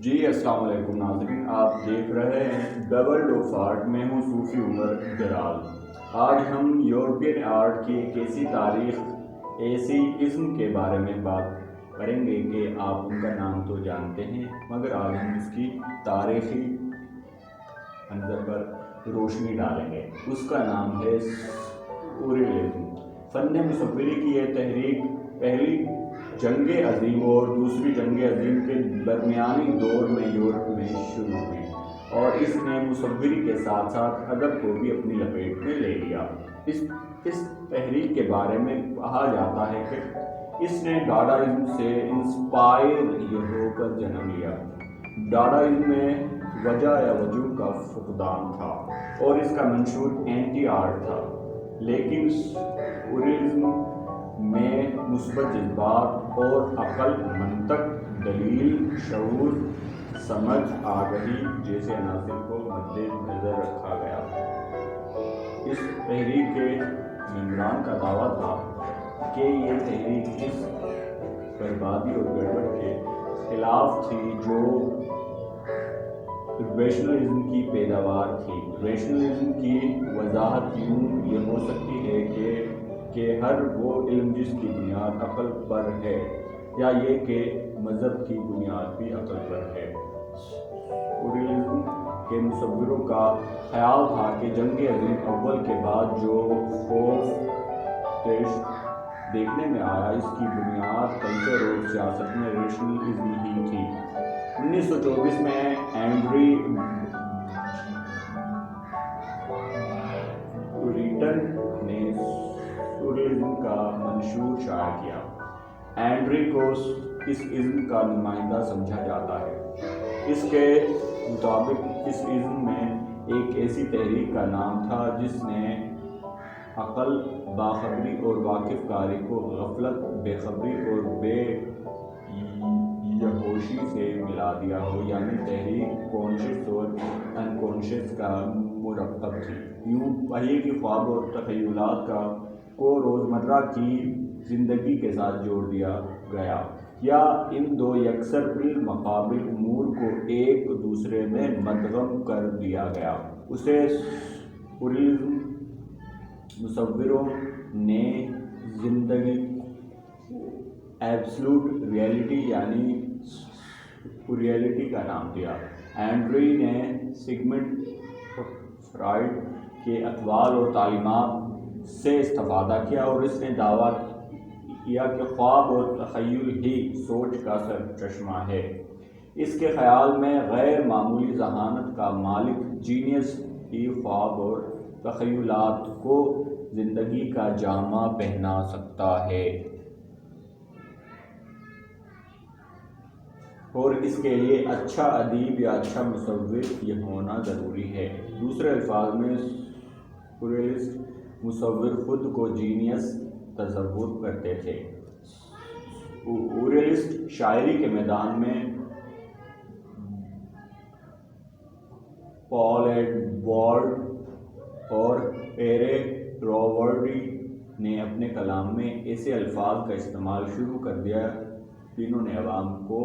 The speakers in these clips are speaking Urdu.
جی السلام علیکم ناظرین، آپ دیکھ رہے ہیں ورلڈ آف آرٹ۔ میں ہوں صوفی عمر جلال۔ آج ہم یورپین آرٹ کی ایک ایسی تاریخ، ایسی ازم کے بارے میں بات کریں گے کہ آپ ان کا نام تو جانتے ہیں، مگر آج ہم اس کی تاریخی منظر پر روشنی ڈالیں گے۔ اس کا نام ہے سوریلزم۔ فن مصوری کی یہ تحریک پہلی جنگ عظیم اور دوسری جنگ عظیم کے درمیانی دور میں یورپ میں شروع ہوئی، اور اس نے مصوری کے ساتھ ساتھ ادب کو بھی اپنی لپیٹ میں لے لیا۔ اس تحریک کے بارے میں کہا جاتا ہے کہ اس نے ڈاڈائزم سے انسپائر ہو کر جنم لیا۔ ڈاڈائزم میں وجہ یا وجود کا فقدان تھا اور اس کا منشور اینٹی آرٹ تھا، لیکن سوریلزم میں مثبت جذبات اور عقل، منطق، دلیل، شعور، سمجھ، آگہی جیسے عناصر کو مد نظر رکھا گیا۔ اس تحریک کے ممبران کا دعویٰ تھا کہ یہ تحریک اس بربادی اور گڑبڑ کے خلاف تھی جو ریشنلزم کی پیداوار تھی۔ ریشنلزم کی وضاحت یوں یہ ہو سکتی ہے کہ ہر وہ علم جس کی بنیاد عقل پر ہے، یا یہ کہ مذہب کی بنیاد بھی عقل پر ہے۔ سوریلزم کے مصوروں کا خیال تھا کہ جنگ عظیم اول کے بعد جو خوف طیش دیکھنے میں آیا، اس کی بنیاد کلچر اور سیاست میں ریشنلزم ہی تھی۔ 1924 میں اینڈری بریٹن نے سوریلزم کا منشور شائع کیا۔ اینڈری کو اس ازم کا نمائندہ سمجھا جاتا ہے۔ اس کے مطابق اس ازم میں ایک ایسی تحریک کا نام تھا جس نے عقل، باخبری اور واقف کاری کو غفلت، بے خبری اور بے یہوشی سے ملا دیا ہو، یعنی تحریک کانشیس اور انکانشیس کا مرکب تھی۔ یوں پہیے کے خواب اور تخیلات کو روزمرہ کی زندگی کے ساتھ جوڑ دیا گیا، یا ان دو یکسر بالمقابل امور کو ایک دوسرے میں مدغم کر دیا گیا۔ اسے سوریلزم مصوروں نے زندگی ایبسلوٹ ریئلٹی یعنی ریئلٹی کا نام دیا۔ اینڈری نے سگمنڈ فرائڈ کے اقوال اور تعلیمات سے استفادہ کیا، اور اس نے دعویٰ کیا کہ خواب اور تخیل ہی سوچ کا سرچشمہ ہے۔ اس کے خیال میں غیر معمولی ذہانت کا مالک جینیس ہی خواب اور تخیلات کو زندگی کا جامہ پہنا سکتا ہے، اور اس کے لیے اچھا ادیب یا اچھا مصور یہ ہونا ضروری ہے۔ دوسرے الفاظ میں سوریلسٹ مصور خود کو جینیس تصور کرتے تھے۔ سوریلسٹ شاعری کے میدان میں پال ایڈورڈ اور پیرے راورڈی نے اپنے کلام میں ایسے الفاظ کا استعمال شروع کر دیا جنہوں نے عوام کو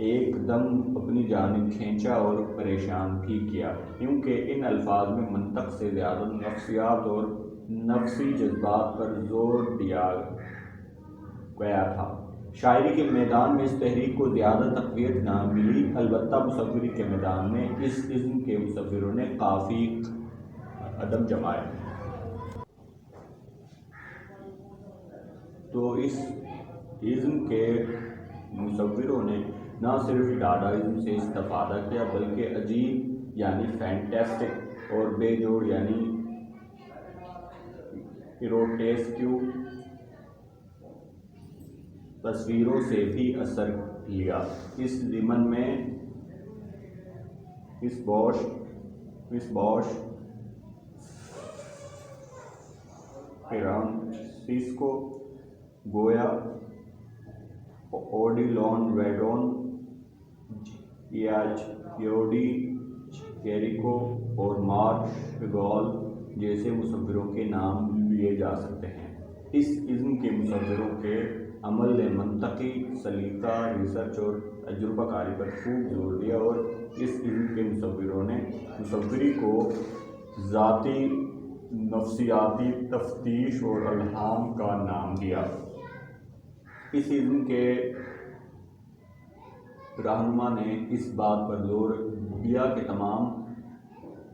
ایک دم اپنی جانب کھینچا اور پریشان بھی کیا، کیونکہ ان الفاظ میں منطق سے زیادہ نفسیات اور نفسی جذبات پر زور دیا گیا تھا۔ شاعری کے میدان میں اس تحریک کو زیادہ تقویت نہ ملی، البتہ مصوری کے میدان میں اس ازم کے مصوروں نے کافی قدم جمائے۔ تو اس ازم کے مصوروں نے نہ صرف ڈاڈائزم سے استفادہ کیا، بلکہ عجیب یعنی فینٹاسٹک اور بے جوڑ یعنی گروٹیسکیو تصویروں سے بھی اثر لیا۔ اس ضمن میں اس باش فرانسیسکو گویا، اوڈیلون ویڈون، یوڈی چیریکو اور مارک شگال جیسے مصوروں کے نام لیے جا سکتے ہیں۔ اس ازم کے مصوروں کے عمل نے منطقی سلیقہ، ریسرچ اور تجربہ کاری پر خوب زور دیا اور اس علم کے مصوری کو ذاتی نفسیاتی تفتیش اور الہام کا نام دیا۔ اس علم کے رہنما نے اس بات پر زور دیا کہ تمام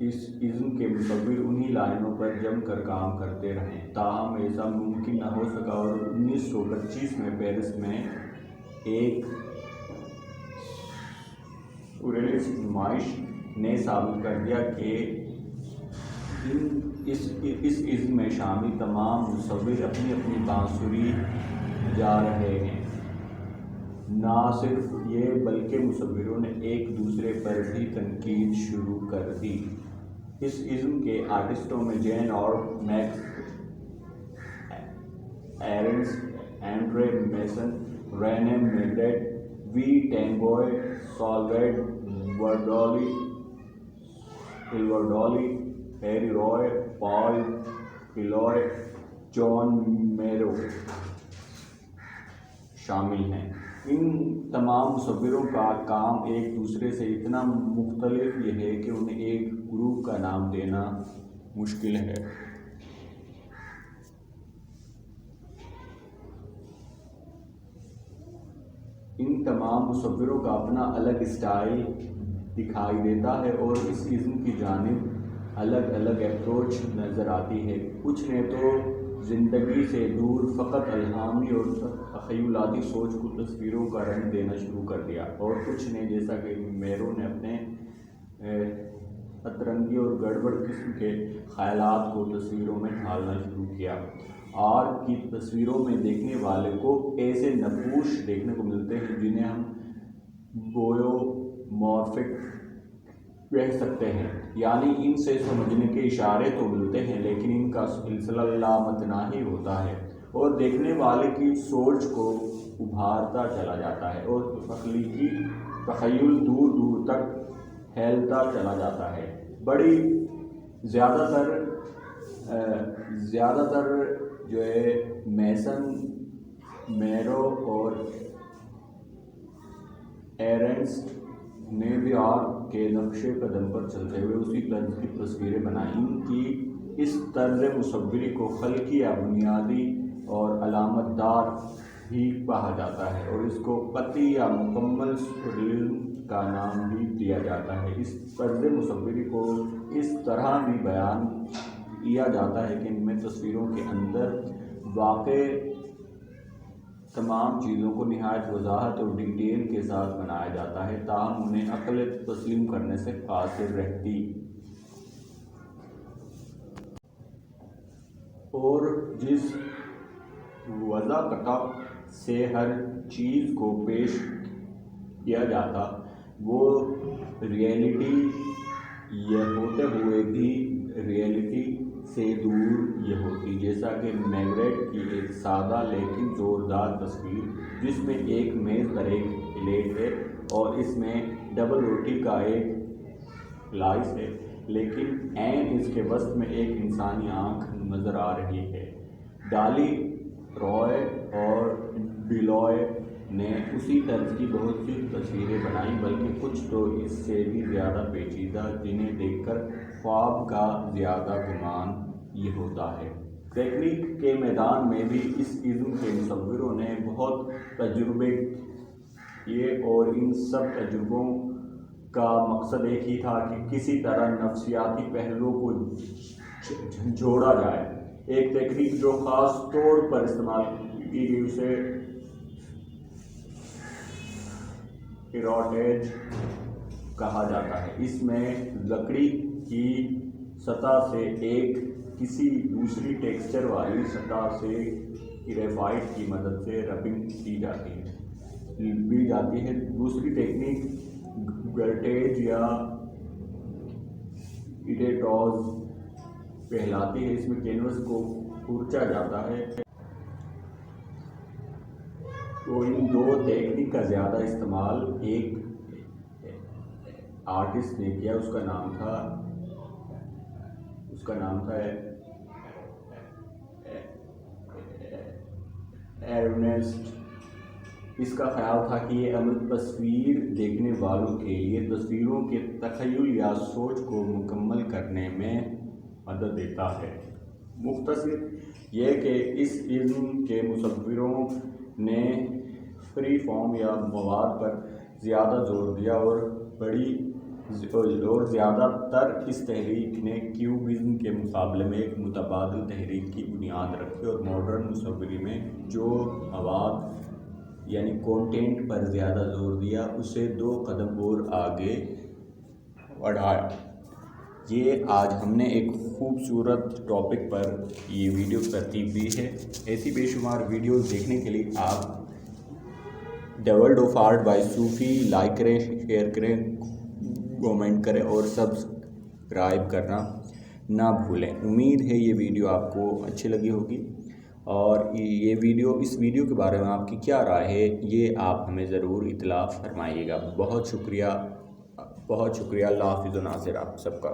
اس علم کے مصور انہی لائنوں پر جم کر کام کرتے رہیں، تاہم ایسا ممکن نہ ہو سکا اور 1925 میں پیرس میں ایک سورریلسٹ نمائش نے ثابت کر دیا کہ اس علم میں شامل تمام مصور اپنی اپنی بانسری بجا رہے ہیں۔ نہ صرف یہ بلکہ مصوروں نے ایک دوسرے پر بھی تنقید شروع کر دی۔ اس علم کے آرٹسٹوں میں جین اور میکس ایرنسٹ، اینڈرے میسن، رینے میگریٹ، وی ٹینگوئے، سالواڈور ڈالی، ہیری روئے، پال کلوئے، جان میرو شامل ہیں۔ ان تمام مصوروں کا کام ایک دوسرے سے اتنا مختلف یہ ہے کہ انہیں ایک گروپ کا نام دینا مشکل ہے۔ ان تمام مصوروں کا اپنا الگ اسٹائل دکھائی دیتا ہے اور اس علم کی جانب الگ الگ اپروچ نظر آتی ہے۔ کچھ نے تو زندگی سے دور فقط الہامی اور تخیلاتی سوچ کو تصویروں کا رنگ دینا شروع کر دیا، اور کچھ نے جیسا کہ میرو نے اپنے اترنگی اور گڑبڑ قسم کے خیالات کو تصویروں میں ڈھالنا شروع کیا۔ آرٹ کی تصویروں میں دیکھنے والے کو ایسے نقوش دیکھنے کو ملتے ہیں جنہیں ہم بویومورفک کہہ سکتے ہیں، یعنی ان سے سمجھنے کے اشارے تو ملتے ہیں لیکن ان کا سلسلہ لامتناہی ہوتا ہے اور دیکھنے والے کی سوچ کو ابھارتا چلا جاتا ہے اور تخلیقی تخیل دور دور تک پھیلتا چلا جاتا ہے۔ بڑی زیادہ تر جو ہے میسن، میرو اور ایرنسٹ نے بھی آرٹ کے نقش قدم پر چلتے ہوئے اسی طرز کی تصویریں بنائیں۔ ان کی اس طرز مصوری کو خلقی یا بنیادی اور علامت دار بھی کہا جاتا ہے اور اس کو قطعی یا مکمل سورریلزم کا نام بھی دیا جاتا ہے۔ اس طرز مصوری کو اس طرح بھی بیان کیا جاتا ہے کہ ان میں تصویروں کے اندر واقع تمام چیزوں کو نہایت وضاحت اور ڈیٹیل کے ساتھ بنایا جاتا ہے تاہم انہیں عقل تسلیم کرنے سے قاصر رہتی، اور جس وضاحت سے ہر چیز کو پیش کیا جاتا وہ ریئلٹی یہ ہوتے ہوئے بھی ریئلٹی سے دور یہ ہوتی، جیسا کہ میگریٹ کی ایک سادہ لیکن زوردار تصویر جس میں ایک میز پر ایک پلیٹ ہے اور اس میں ڈبل روٹی کا ایک سلائس ہے، لیکن عین اس کے وسط میں ایک انسانی آنکھ نظر آ رہی ہے۔ ڈالی، روئے اور ڈیلوئے نے اسی طرز کی بہت سی تصویریں بنائیں، بلکہ کچھ تو اس سے بھی زیادہ پیچیدہ جنہیں دیکھ کر خواب کا زیادہ گمان یہ ہوتا ہے۔ تکنیک کے میدان میں بھی اس علم کے مصوروں نے بہت تجربے کیے اور ان سب تجربوں کا مقصد ایک ہی تھا کہ کسی طرح نفسیاتی پہلوؤں کو جوڑا جائے۔ ایک تکنیک جو خاص طور پر استعمال کی گئی اسے ایروٹیج کہا جاتا ہے۔ اس میں لکڑی کی سطح سے ایک کسی دوسری ٹیکسچر والی سطح سے گریفائٹ کی مدد سے ربنگ کی جاتی ہے۔ دوسری ٹیکنیک گرٹیج یا ایڈیٹوز کہلاتی ہے۔ اس میں کینوس کو کھرچا جاتا ہے۔ تو ان دو ٹیکنیک کا زیادہ استعمال ایک آرٹسٹ نے کیا، اس کا نام تھا ارنسٹ اس کا خیال تھا کہ یہ عمل تصویر دیکھنے والوں کے لیے تصویروں کے تخیل یا سوچ کو مکمل کرنے میں مدد دیتا ہے۔ مختصر یہ کہ اس علم کے مصوروں نے فری فارم یا مواد پر زیادہ زور دیا اور زیادہ تر اس تحریک نے کیوبزم کے مقابلے میں ایک متبادل تحریک کی بنیاد رکھی اور ماڈرن مصوری میں جو مواد یعنی کانٹینٹ پر زیادہ زور دیا اسے 2 قدم اور آگے بڑھایا۔ یہ آج ہم نے ایک خوبصورت ٹاپک پر یہ ویڈیو ترتیب دی ہے۔ ایسی بے شمار ویڈیوز دیکھنے کے لیے آپ the world of art by Sufi like کریں، شیئر کریں، کامنٹ کریں اور سبسکرائب کرنا نہ بھولیں۔ امید ہے یہ ویڈیو آپ کو اچھی لگی ہوگی، اور اس ویڈیو کے بارے میں آپ کی کیا رائے ہے یہ آپ ہمیں ضرور اطلاع فرمائیے گا۔ بہت شکریہ، اللہ حافظ و ناصر آپ سب کا۔